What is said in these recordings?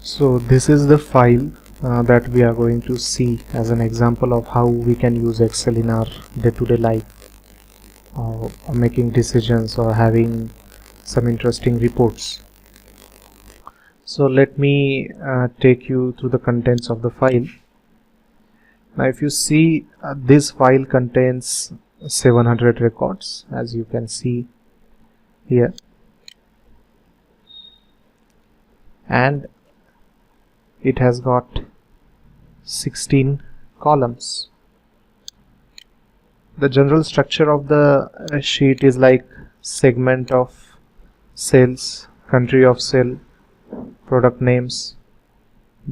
So this is the file that we are going to see as an example of how we can use Excel in our day-to-day life, or making decisions or having some interesting reports. So let me take you through the contents of the file. Now if you see, this file contains 700 records, as you can see here, and it has got 16 columns. The general structure of the sheet is like segment of sales, country of sale, product names,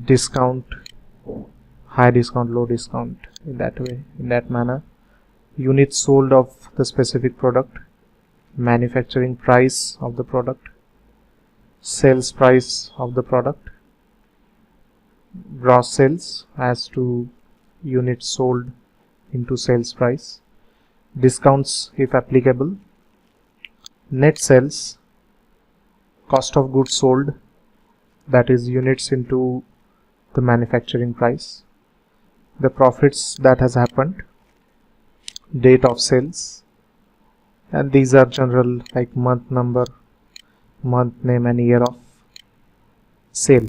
discount, high discount, low discount, in that manner, units sold of the specific product, manufacturing price of the product, sales price of the product, gross sales as to units sold into sales price, discounts if applicable, net sales, cost of goods sold, that is units into the manufacturing price, the profits that has happened, date of sales, and these are general like month number, month name and year of sale.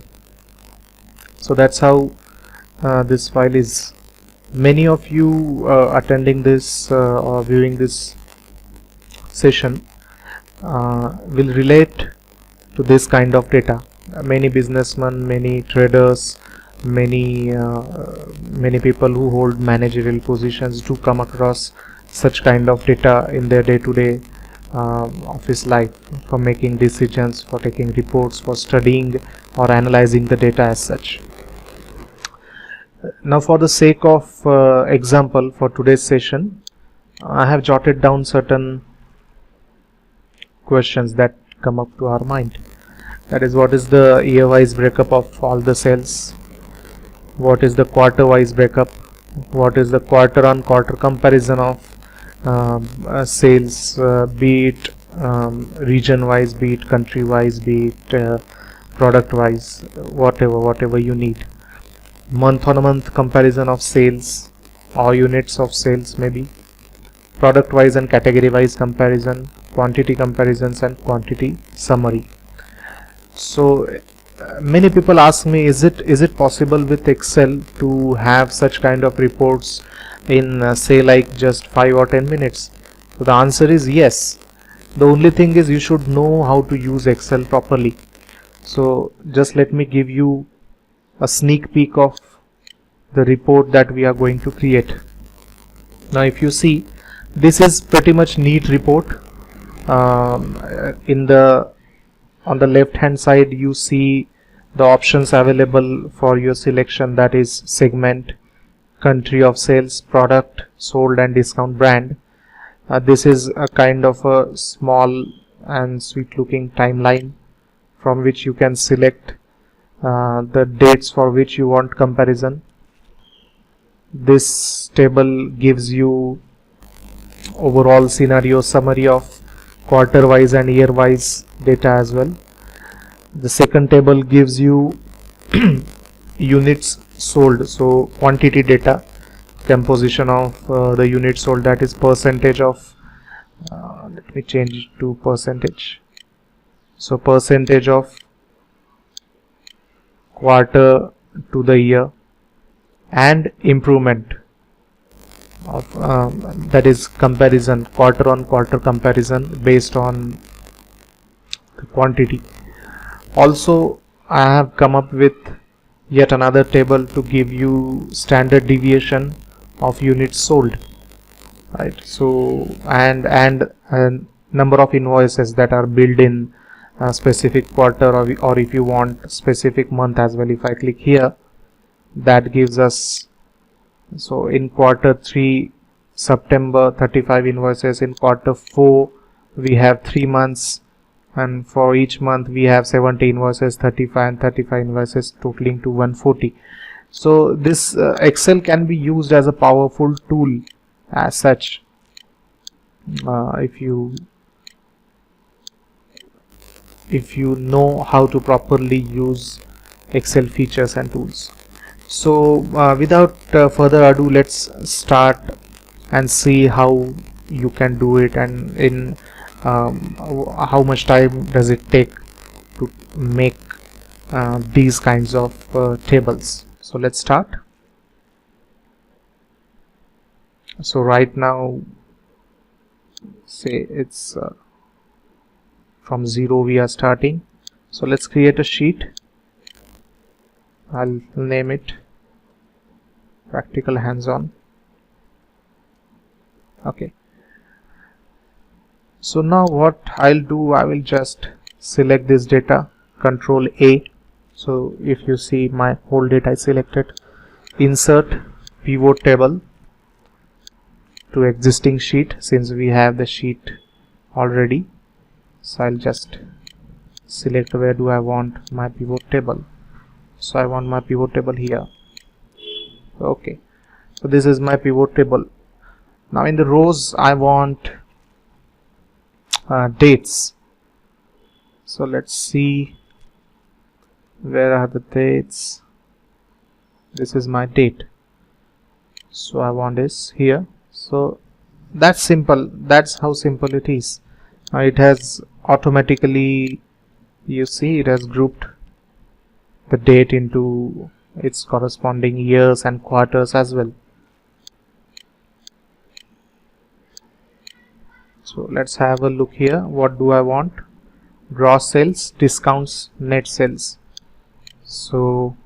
So that's how this file is. Many of you attending this or viewing this session will relate to this kind of data. Many businessmen, many traders, many people who hold managerial positions do come across such kind of data in their day-to-day office life, for making decisions, for taking reports, for studying or analyzing the data as such. Now for the sake of example for today's session, I have jotted down certain questions that come up to our mind. That is, what is the year-wise breakup of all the sales? What is the quarter-wise breakup? What is the quarter-on-quarter comparison of sales, be it region-wise, be it country-wise, be it product-wise, whatever you need. Month-on-month comparison of sales or units of sales, maybe product-wise and category-wise comparison, quantity comparisons and quantity summary. So many people ask me, is it possible with Excel to have such kind of reports in say like just 5 or 10 minutes? So the answer is yes. The only thing is you should know how to use Excel properly. So just let me give you a sneak peek of the report that we are going to create. Now if you see, this is pretty much neat report. On the left hand side you see the options available for your selection, that is segment, country of sales, product sold and discount brand. This is a kind of a small and sweet looking timeline from which you can select the dates for which you want comparison. This table gives you overall scenario summary of quarter wise and year wise data as well. The second table gives you units sold, so quantity data, composition of the units sold, that is percentage of let me change it to percentage. So percentage of quarter to the year, and improvement of that is comparison, quarter on quarter comparison based on the quantity. Also I have come up with yet another table to give you standard deviation of units sold, right? So and number of invoices that are billed in a specific quarter, or if you want specific month as well. If I click here, that gives us, so in quarter 3 September 35 invoices, in quarter 4 we have 3 months, and for each month we have 70 invoices, 35 and 35 invoices, totaling to 140. So this Excel can be used as a powerful tool as such, if you know how to properly use Excel features and tools. So without further ado, let's start and see how you can do it, and in how much time does it take to make these kinds of tables. So let's start. So right now, say it's from 0 we are starting. So let's create a sheet. I'll name it practical hands-on. Okay, so now what I'll do, I will just select this data, Control A. So if you see my whole data is selected, insert pivot table to existing sheet, since we have the sheet already. So I'll just select where do I want my pivot table. So I want my pivot table here. Okay, so this is my pivot table. Now in the rows I want dates. So let's see, where are the dates? This is my date, so I want this here. So that's simple, that's how simple it is. It has automatically, you see, it has grouped the date into its corresponding years and quarters as well. So let's have a look here. What do I want? Gross sales, discounts, net sales. So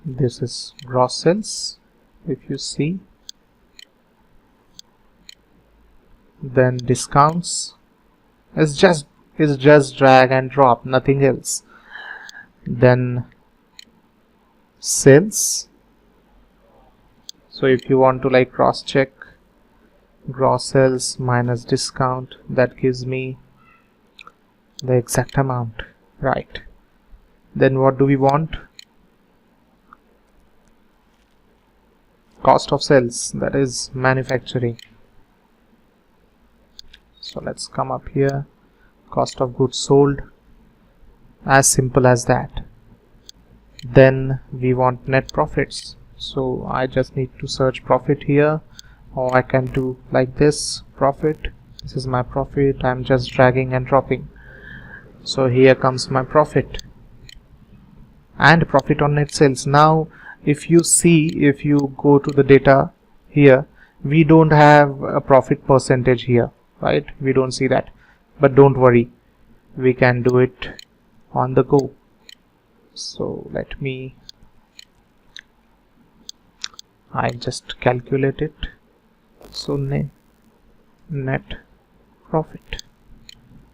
this is gross sales, if you see. Then discounts is just drag and drop, nothing else. Then sales. So if you want to like cross check, gross sales minus discount, that gives me the exact amount, right? Then what do we want? Cost of sales, that is manufacturing. So let's come up here, cost of goods sold, as simple as that. Then we want net profits. So I just need to search profit here, or I can do like this, profit. This is my profit, I'm just dragging and dropping. So here comes my profit, and profit on net sales. Now if you see, if you go to the data here, we don't have a profit percentage here, right? We don't see that, but don't worry, we can do it on the go. So let me, I just calculate it. So net profit.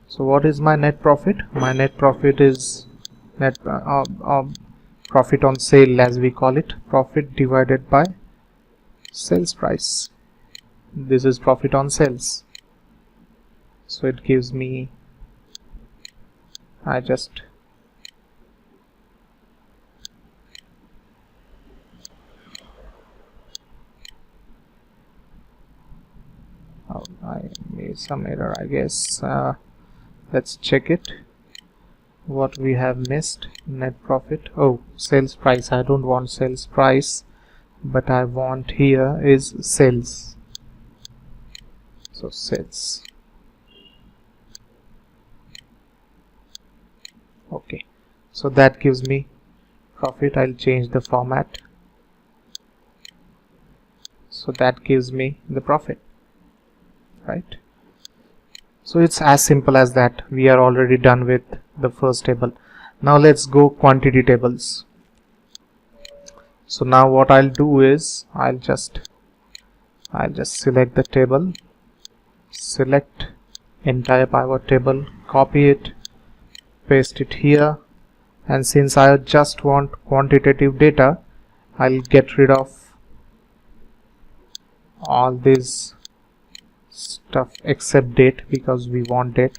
So what is my net profit? My net profit is net profit on sale, as we call it, profit divided by sales price. This is profit on sales. So it gives me, I just I made some error, I guess. Let's check it, what we have missed. Net profit, oh, sales price. I don't want sales price, but I want here is sales. So sales. Okay, so that gives me profit. I'll change the format, so that gives me the profit, right? So it's as simple as that. We are already done with the first table. Now let's go quantity tables. So now what I'll do is I'll just select the table, select entire pivot table, copy it, paste it here, and since I just want quantitative data, I'll get rid of all this stuff except date, because we want date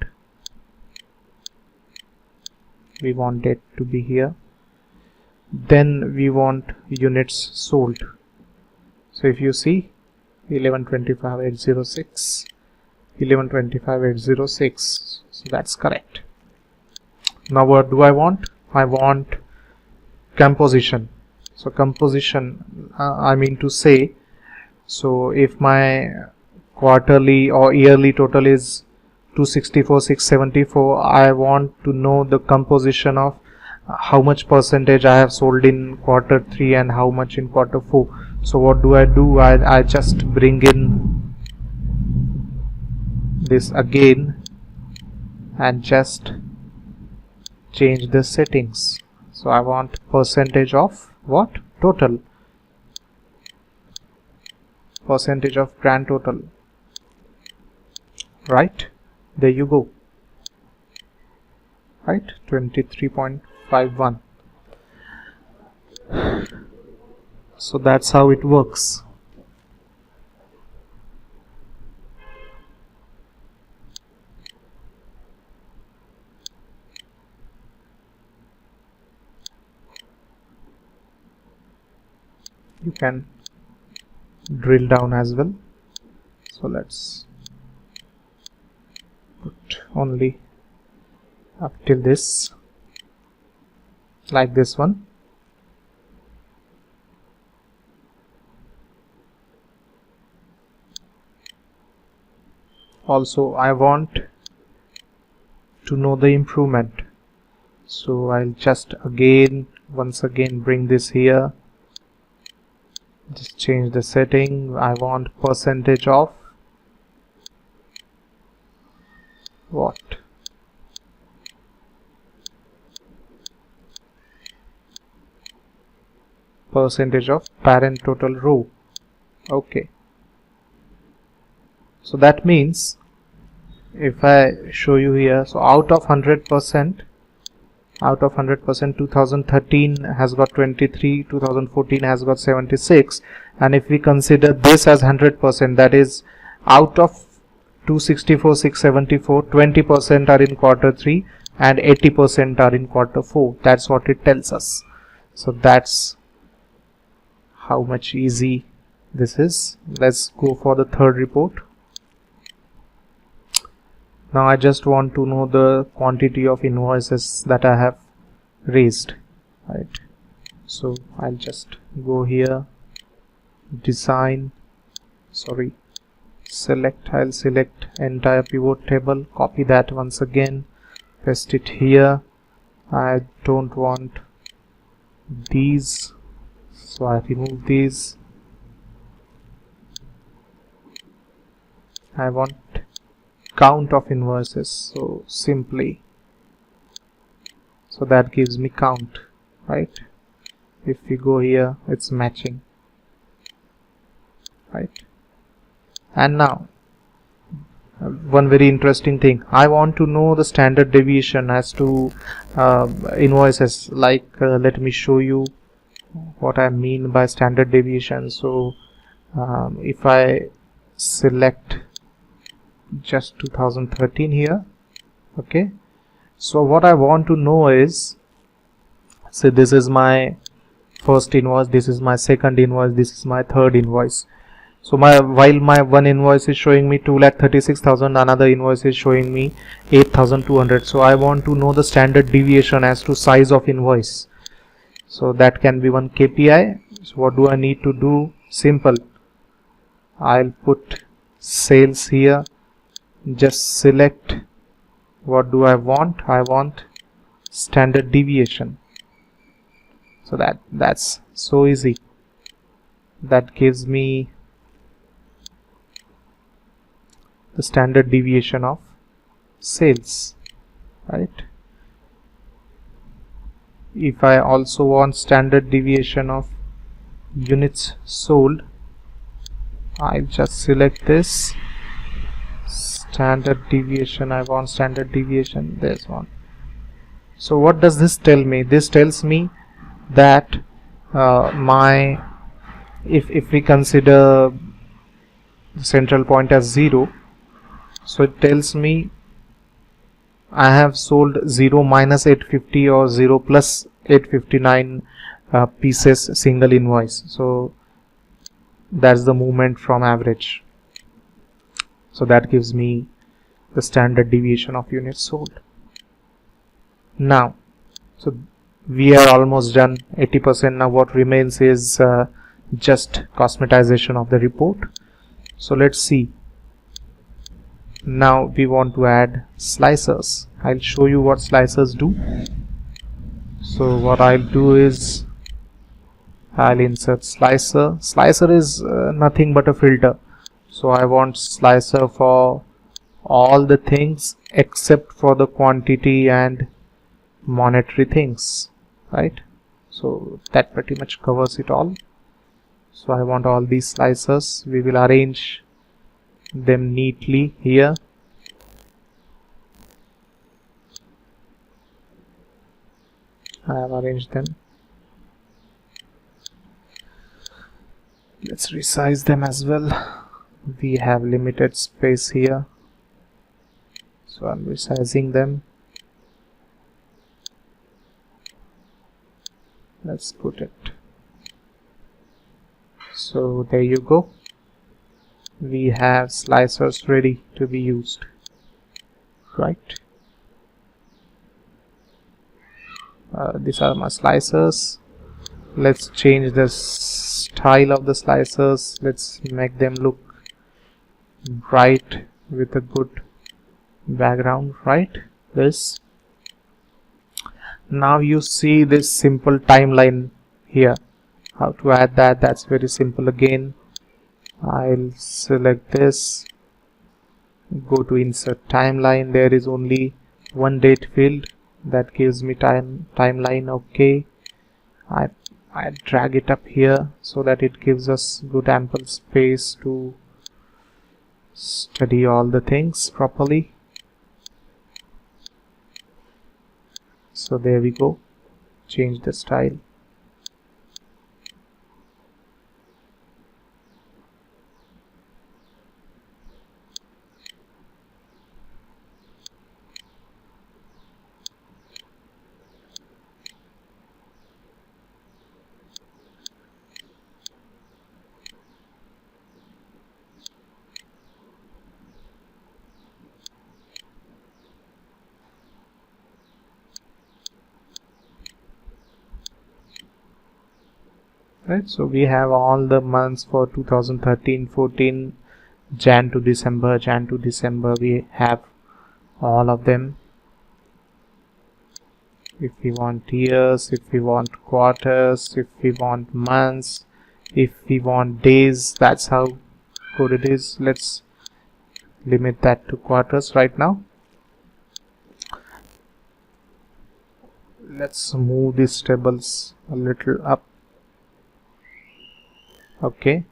to be here. Then we want units sold. So if you see 1125,806, 1125,806. So that's correct. Now what do I want? I want composition. So composition, I mean to say, so if my quarterly or yearly total is 264,674, I want to know the composition of how much percentage I have sold in quarter 3 and how much in quarter 4. So what do? I just bring in this again and just change the settings. So I want percentage of what? Total. Percentage of grand total. Right? There you go. Right? 23.51. So that's how it works. You can drill down as well. So let's put only up till this, like this one. Also I want to know the improvement, so I'll just once again bring this here, just change the setting. I want percentage of what? Percentage of parent total row. Okay, so that means if I show you here, so out of 100%, 2013 has got 23, 2014 has got 76, and if we consider this as 100%, that is out of 264,674, 20% are in quarter 3 and 80% are in quarter 4. That's what it tells us. So that's how much easy this is. Let's go for the third report. Now I just want to know the quantity of invoices that I have raised, right? So I'll just go here, design, select, I'll select entire pivot table, copy that once again, paste it here. I don't want these, so I remove these. I want count of invoices, so simply, so that gives me count, right? If we go here, it's matching, right? And now one very interesting thing, I want to know the standard deviation as to invoices. Like let me show you what I mean by standard deviation. So if I select just 2013 here, okay, so what I want to know is, say this is my first invoice, this is my second invoice, this is my third invoice. So while my one invoice is showing me 2,36,000, another invoice is showing me 8,200. So I want to know the standard deviation as to size of invoice. So that can be one KPI. So what do I need to do? Simple. I'll put sales here, just select what do I want. I want standard deviation. So that's so easy. That gives me the standard deviation of sales, right? If I also want standard deviation of units sold, I'll just select this standard deviation. I want standard deviation, there's one. So what does this tell me? This tells me that if we consider the central point as 0, so it tells me I have sold 0 minus 850 or 0 plus 859 pieces single invoice. So that's the movement from average. So that gives me the standard deviation of units sold. Now, so we are almost done, 80%. Now what remains is just cosmetization of the report. So let's see. Now we want to add slicers. I'll show you what slicers do. So what I'll do is I'll insert slicer. Slicer is nothing but a filter. So I want slicer for all the things except for the quantity and monetary things, right? So that pretty much covers it all. So I want all these slicers. We will arrange them neatly here. I have arranged them. Let's resize them as well. We have limited space here, so I'm resizing them. Let's put it. So there you go. We have slicers ready to be used, right? These are my slicers. Let's change the style of the slicers. Let's make them look bright with a good background, right? This. Now you see this simple timeline here. How to add that? That's very simple. Again, I'll select this, go to insert timeline. There is only one date field that gives me timeline. Okay, I drag it up here so that it gives us good ample space to study all the things properly. So there we go. Change the style. Right, so we have all the months for 2013, 14, Jan to December, we have all of them. If we want years, if we want quarters, if we want months, if we want days, that's how good it is. Let's limit that to quarters right now. Let's move these tables a little up. Okay,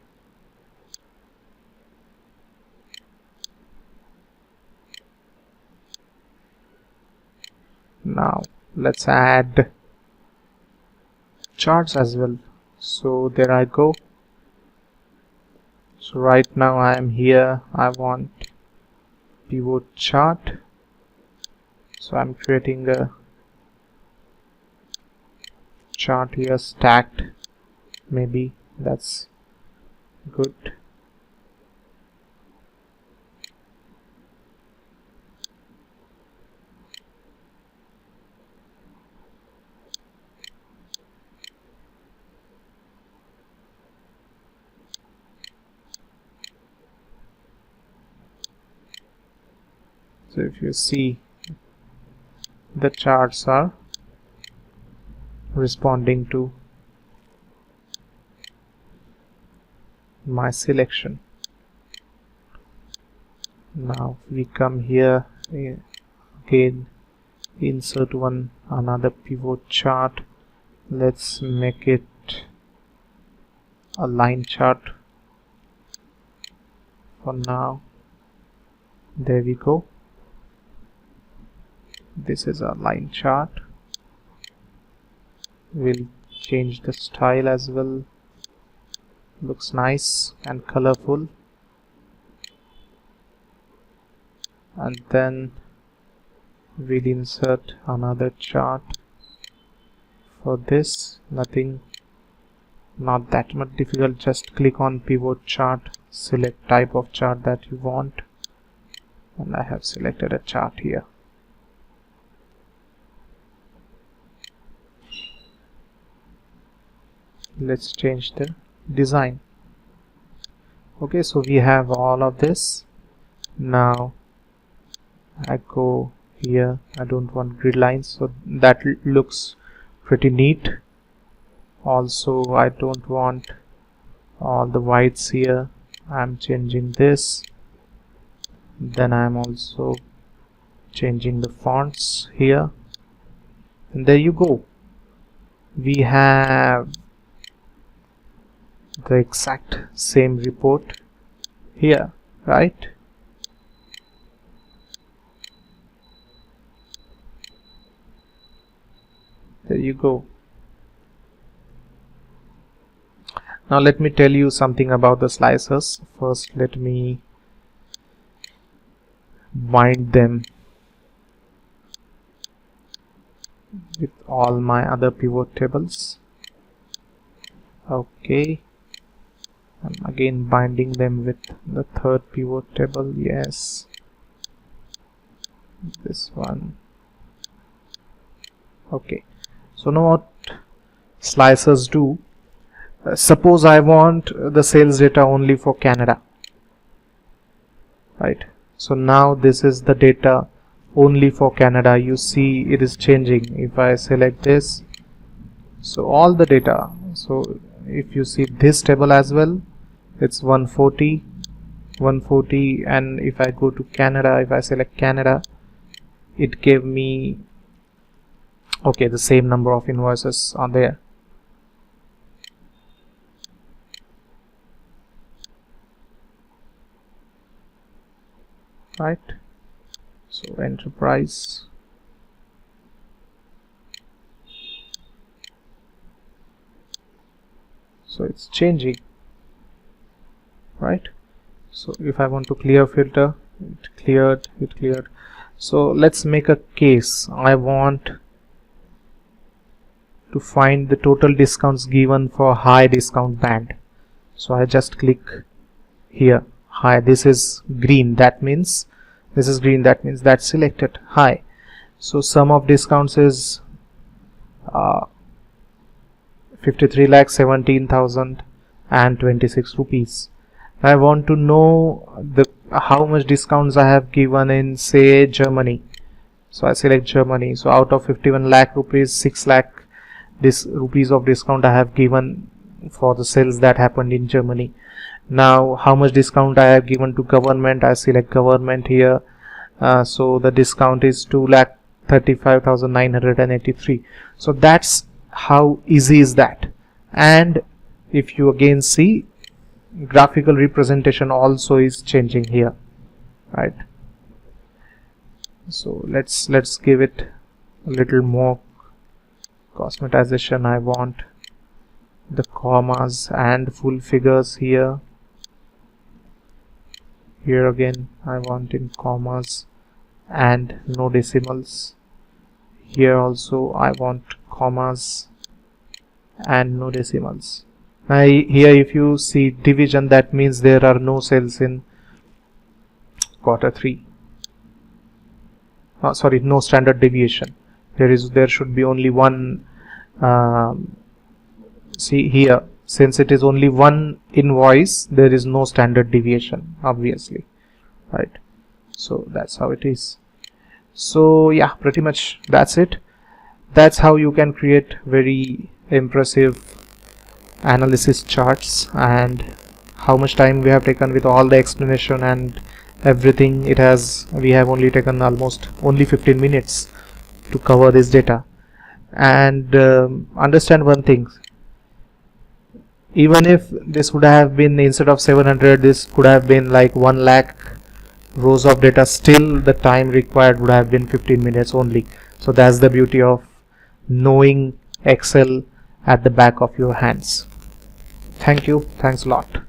now let's add charts as well. So there I go. So right now I am here. I want pivot chart, so I'm creating a chart here, stacked. Maybe that's good. So if you see, the charts are responding to my selection. Now we come here again, insert another pivot chart. Let's make it a line chart for now. There we go. This is a line chart. We'll change the style as well. Looks nice and colorful. And then we'll insert another chart for this. Nothing, not that much difficult. Just click on pivot chart, select type of chart that you want. and I have selected a chart here. Let's change the design. Okay, so we have all of this. Now I go here, I don't want grid lines, so that looks pretty neat. Also I don't want all the whites here. I'm changing this. Then I'm also changing the fonts here, and there you go. We have the exact same report here, right? There you go. Now let me tell you something about the slicers. First let me bind them with all my other pivot tables. Okay, I'm again binding them with the third pivot table. Yes, this one. Okay, so now what slicers do, suppose I want the sales data only for Canada, right? So now this is the data only for Canada. You see it is changing. If I select this, so all the data, so if you see this table as well, it's 140, and if I go to Canada, if I select Canada, it gave me, okay, the same number of invoices are there. Right, so enterprise, so it's changing, right? So if I want to clear filter, it cleared. So let's make a case. I want to find the total discounts given for high discount band. So I just click here, high. This is green, that means this is green, that means that's selected high. So sum of discounts is 53,17,026 rupees. I want to know the how much discounts I have given in, say, Germany. So I select Germany. So out of 51 lakh rupees, 6 lakh rupees of discount I have given for the sales that happened in Germany. Now how much discount I have given to government, I select government here. So the discount is 2,35,983. So that's how easy is that. And if you again see, graphical representation also is changing here, right? So let's give it a little more cosmetization. I want the commas and full figures here. Here again I want in commas and no decimals. Here also I want commas and no decimals. Here if you see division, that means there are no sales in Q3. Sorry, no standard deviation. There should be only one. See here, since it is only one invoice, there is no standard deviation, obviously, right? So that's how it is. So yeah, pretty much that's it. That's how you can create very impressive analysis charts. And how much time we have taken with all the explanation and everything, we have only taken almost only 15 minutes to cover this data. And understand one thing, even if this would have been, instead of 700, this could have been like 1 lakh rows of data, still the time required would have been 15 minutes only. So that's the beauty of knowing Excel at the back of your hands. Thank you. Thanks a lot.